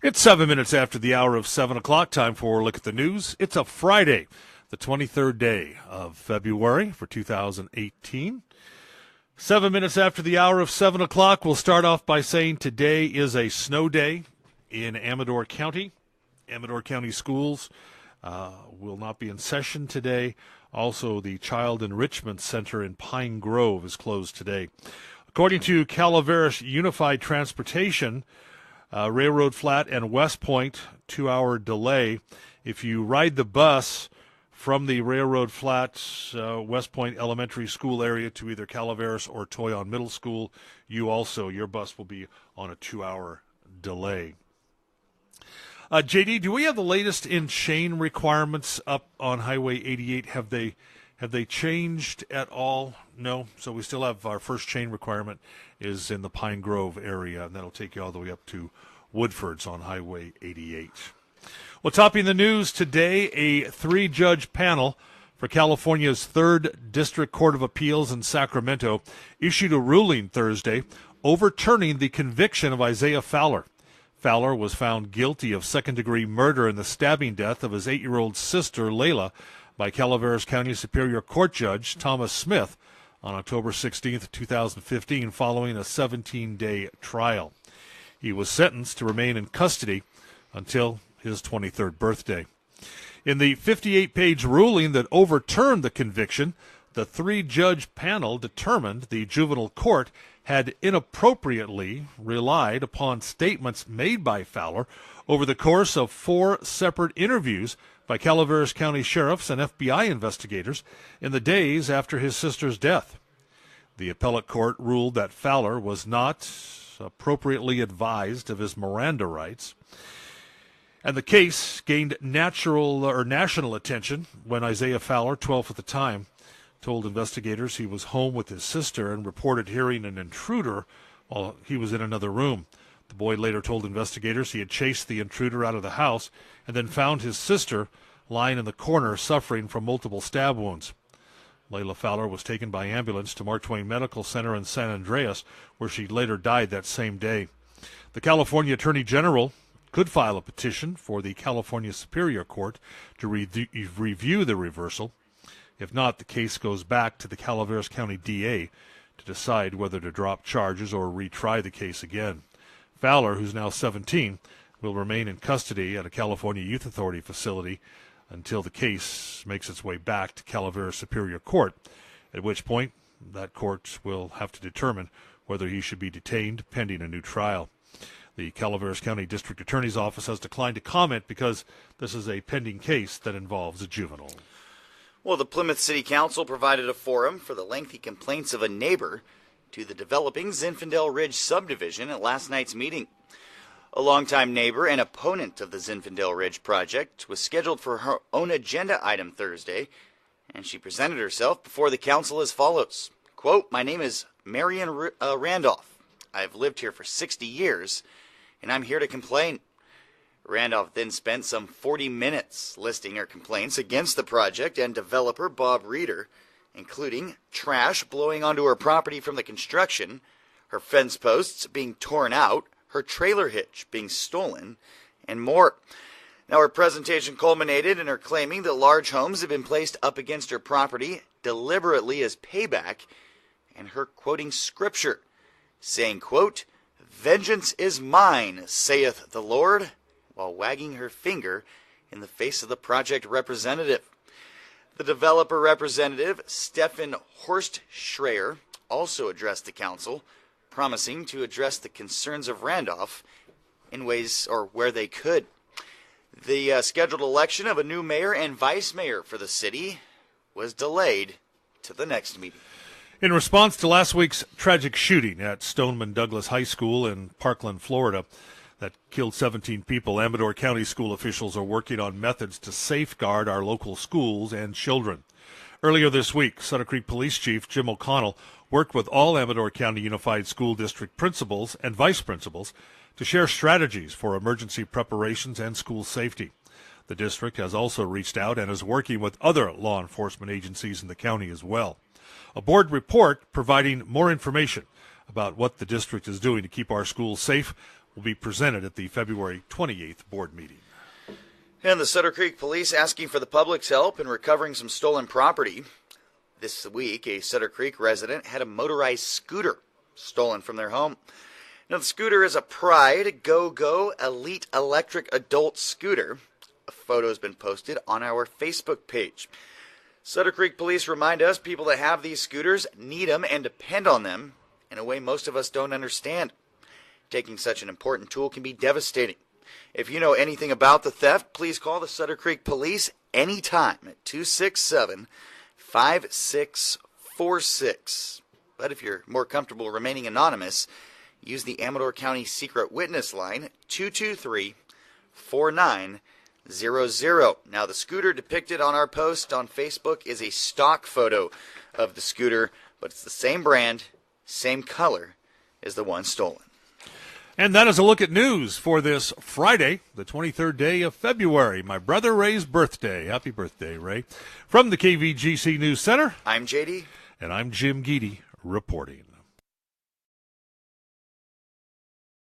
It's 7 minutes after the hour of 7 o'clock. Time for a look at the news. It's a Friday, the 23rd day of February for 2018. 7 minutes after the hour of 7 o'clock, we'll start off by saying today is a snow day in Amador County. Amador County schools will not be in session today. Also, the Child Enrichment Center in Pine Grove is closed today. According to Calaveras Unified Transportation, Railroad Flat and West Point, 2-hour delay. If you ride the bus from the Railroad Flat, West Point Elementary School area to either Calaveras or Toyon Middle School, your bus will be on a 2-hour delay. JD, do we have the latest in chain requirements up on Highway 88? Have they changed at all? No. So we still have our first chain requirement is in the Pine Grove area, and that'll take you all the way up to Woodford's on Highway 88. Well, topping the news today, a 3-judge panel for California's 3rd District Court of Appeals in Sacramento issued a ruling Thursday overturning the conviction of Isaiah Fowler. Fowler was found guilty of second-degree murder in the stabbing death of his 8-year-old sister, Layla, by Calaveras County Superior Court Judge Thomas Smith on October 16, 2015, following a 17-day trial. He was sentenced to remain in custody until his 23rd birthday. In the 58-page ruling that overturned the conviction, the 3-judge panel determined the juvenile court had inappropriately relied upon statements made by Fowler over the course of 4 separate interviews by Calaveras County sheriffs and FBI investigators in the days after his sister's death. The appellate court ruled that Fowler was not appropriately advised of his Miranda rights, and the case gained national attention when Isaiah Fowler, 12 at the time, told investigators he was home with his sister and reported hearing an intruder while he was in another room. The boy later told investigators he had chased the intruder out of the house and then found his sister lying in the corner suffering from multiple stab wounds. Layla Fowler was taken by ambulance to Mark Twain Medical Center in San Andreas, where she later died that same day. The California Attorney General could file a petition for the California Superior Court to review the reversal. If not, the case goes back to the Calaveras County DA to decide whether to drop charges or retry the case again. Fowler, who's now 17, will remain in custody at a California Youth Authority facility until the case makes its way back to Calaveras Superior Court, at which point that court will have to determine whether he should be detained pending a new trial. The Calaveras County District Attorney's Office has declined to comment because this is a pending case that involves a juvenile. Well, the Plymouth City Council provided a forum for the lengthy complaints of a neighbor to the developing Zinfandel Ridge subdivision at last night's meeting. A longtime neighbor and opponent of the Zinfandel Ridge project was scheduled for her own agenda item Thursday, and she presented herself before the council as follows. Quote, "My name is Marion Randolph. I've lived here for 60 years, and I'm here to complain." Randolph then spent some 40 minutes listing her complaints against the project and developer Bob Reeder, including trash blowing onto her property from the construction, her fence posts being torn out, her trailer hitch being stolen, and more. Now, her presentation culminated in her claiming that large homes have been placed up against her property deliberately as payback, and her quoting scripture, saying, quote, "Vengeance is mine, saith the Lord," while wagging her finger in the face of the project representative. The developer representative, Stefan Horst Schreier, also addressed the council, promising to address the concerns of Randolph in ways or where they could. The scheduled election of a new mayor and vice mayor for the city was delayed to the next meeting. In response to last week's tragic shooting at Stoneman Douglas High School in Parkland, Florida, that killed 17 people, Amador County school officials are working on methods to safeguard our local schools and children. Earlier this week, Sutter Creek Police Chief Jim O'Connell worked with all Amador County Unified School District principals and vice principals to share strategies for emergency preparations and school safety. The district has also reached out and is working with other law enforcement agencies in the county as well. A board report providing more information about what the district is doing to keep our schools safe will be presented at the February 28th board meeting. And the Sutter Creek Police asking for the public's help in recovering some stolen property. This week, a Sutter Creek resident had a motorized scooter stolen from their home. Now, the scooter is a Pride Go-Go Elite Electric Adult Scooter. A photo has been posted on our Facebook page. Sutter Creek Police remind us people that have these scooters need them and depend on them in a way most of us don't understand. Taking such an important tool can be devastating. If you know anything about the theft, please call the Sutter Creek Police anytime at 267-5646. But if you're more comfortable remaining anonymous, use the Amador County Secret Witness line 223-4900. Now, the scooter depicted on our post on Facebook is a stock photo of the scooter, but it's the same brand, same color as the one stolen. And that is a look at news for this Friday, the 23rd day of February, my brother Ray's birthday. Happy birthday, Ray. From the KVGC News Center, I'm JD. And I'm Jim Geedy reporting.